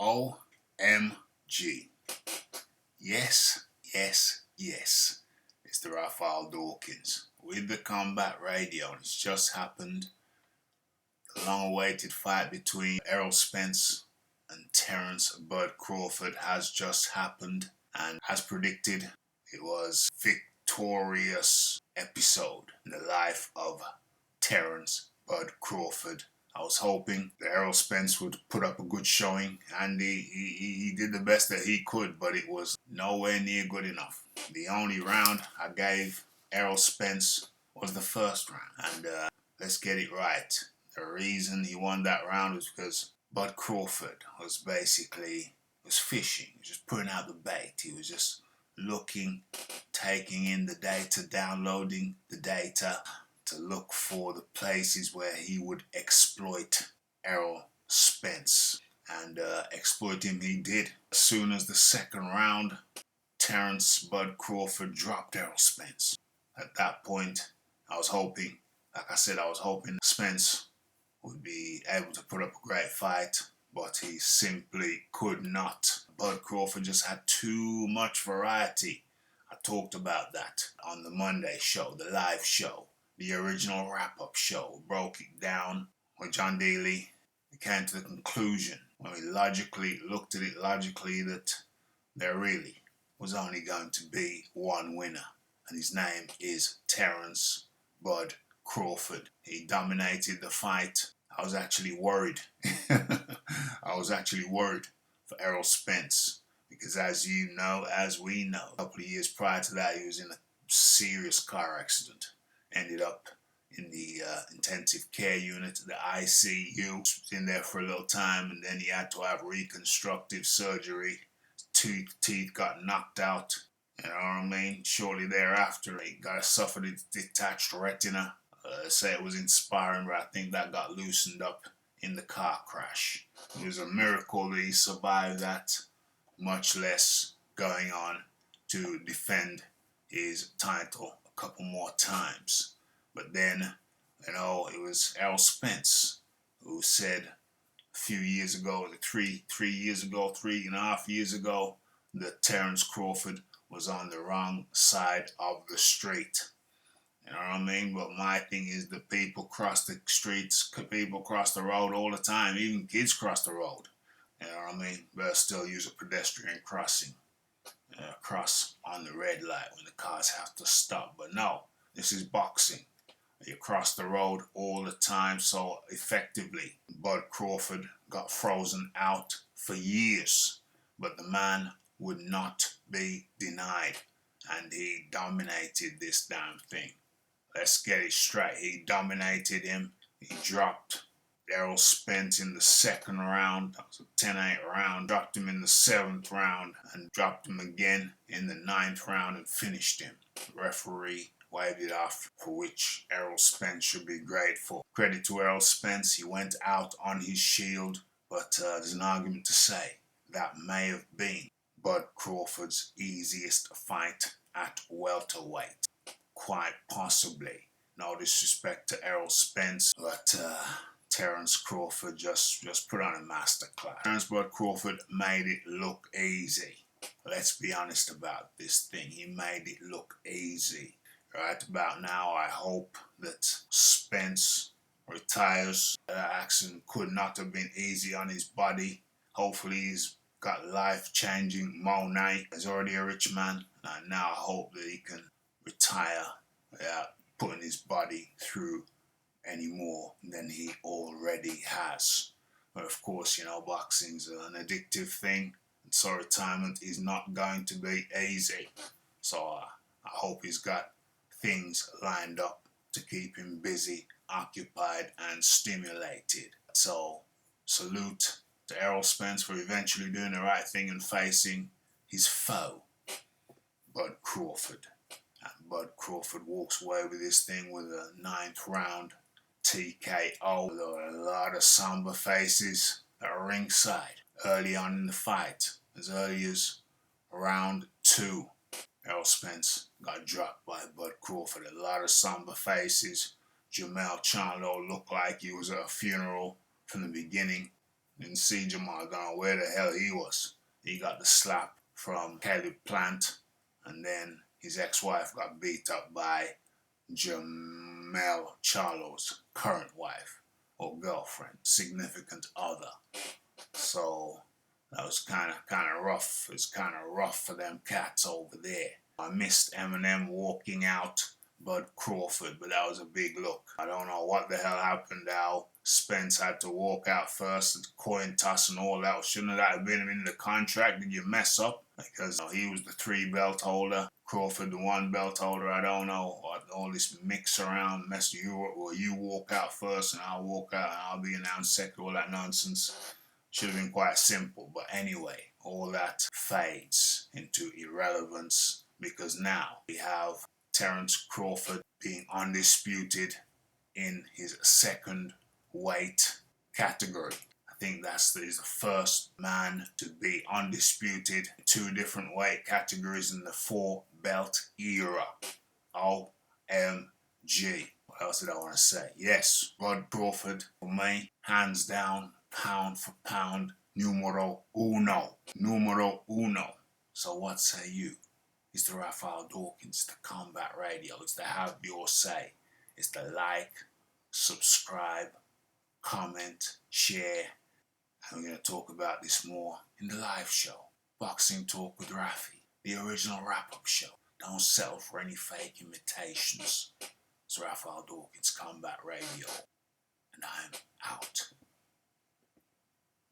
OMG. Yes, yes, yes. It's the Raphael Dawkins with the Combat Radio. It's just happened. The long-awaited fight between Errol Spence and Terence Bud Crawford has just happened. And as predicted, it was victorious episode in the life of Terence Bud Crawford. I was hoping that Errol Spence would put up a good showing, and he did the best that he could, but it was nowhere near good enough. The only round I gave Errol Spence was the first round, and let's get it right. The reason he won that round was because Bud Crawford was fishing. He was just putting out the bait. He was just looking, taking in the data, downloading the data to look for the places where he would exploit Errol Spence. And exploit him he did. As soon as the second round, Terence Bud Crawford dropped Errol Spence. At that point, I was hoping Spence would be able to put up a great fight, but he simply could not. Bud Crawford just had too much variety. I talked about that on the Monday show, the live show, the original wrap-up show. Broke it down with John Daly. We came to the conclusion, when we logically looked at it that there really was only going to be one winner, and his name is Terence Bud Crawford. He dominated the fight. I was actually worried. I was actually worried for Errol Spence because, as we know, a couple of years prior to that, he was in a serious car accident. Ended up in the intensive care unit, the ICU. Was in there for a little time, and then he had to have reconstructive surgery. Teeth got knocked out. You know what I mean? Shortly thereafter, he suffered a detached retina. Say it was inspiring, but I think that got loosened up in the car crash. It was a miracle that he survived that, much less going on to defend his title a couple more times. But then, it was Errol Spence who said a few years ago, 3.5 years ago, that Terence Crawford was on the wrong side of the street. You know what I mean? But my thing is that people cross the streets, people cross the road all the time. Even kids cross the road. You know what I mean? But still use a pedestrian crossing. Cross on the red light when the cars have to stop. But no, this is boxing. You cross the road all the time, so effectively, Bud Crawford got frozen out for years. But the man would not be denied. And he dominated this damn thing. Let's get it straight. He dominated him. He dropped Errol Spence in the second round. That was a 10-8 round. Dropped him in the 7th round and dropped him again in the 9th round and finished him. The referee waved it off, for which Errol Spence should be grateful. Credit to Errol Spence. He went out on his shield, but there's an argument to say that may have been Bud Crawford's easiest fight at welterweight. Quite possibly. No disrespect to Errol Spence, but Terence Crawford just put on a masterclass. Terence Bud Crawford made it look easy. Let's be honest about this thing. He made it look easy. Right about now, I hope that Spence retires. That accident could not have been easy on his body. Hopefully he's got life-changing money. He's already a rich man. And now I hope that he can retire without putting his body through any more than he already has. But of course, boxing's an addictive thing, and so retirement is not going to be easy. So I hope he's got things lined up to keep him busy, occupied, and stimulated. So salute to Errol Spence for eventually doing the right thing and facing his foe, Bud Crawford. And Bud Crawford walks away with this thing with a 9th round TKO. There were a lot of somber faces at ringside early on in the fight. As early as round 2, Errol Spence got dropped by Bud Crawford. A lot of somber faces. Jamel Charlo looked like he was at a funeral from the beginning. Didn't see Jamal, don't know where the hell he was. He got the slap from Kelly Plant, and then his ex-wife got beat up by Jamel Charlo's current wife or girlfriend, significant other. So that was kind of rough. It's kind of rough for them cats over there. I missed Eminem walking out Bud Crawford, but that was a big look. I don't know what the hell happened how Spence had to walk out first, the coin toss and all that. Shouldn't that have been in the contract? Did you mess up? Because he was the 3 belt holder, Crawford the 1 belt holder. I don't know what all this mix around mess. You walk out first and I'll walk out and I'll be announced second, all that nonsense. Should have been quite simple, but anyway, all that fades into irrelevance because now we have Terence Crawford being undisputed in his second weight category. I think he's the first man to be undisputed in 2 different weight categories in the 4-belt era. OMG. What else did I want to say? Yes, Bud Crawford, for me, hands down, pound for pound, numero uno. Numero uno. So what say you? It's the Raphael Dawkins, the Combat Radio. It's the Have Your Say. It's the like, subscribe, comment, share. And we're going to talk about this more in the live show. Boxing Talk with Rafi, the original wrap-up show. Don't settle for any fake imitations. It's Raphael Dawkins, Combat Radio. And I'm out.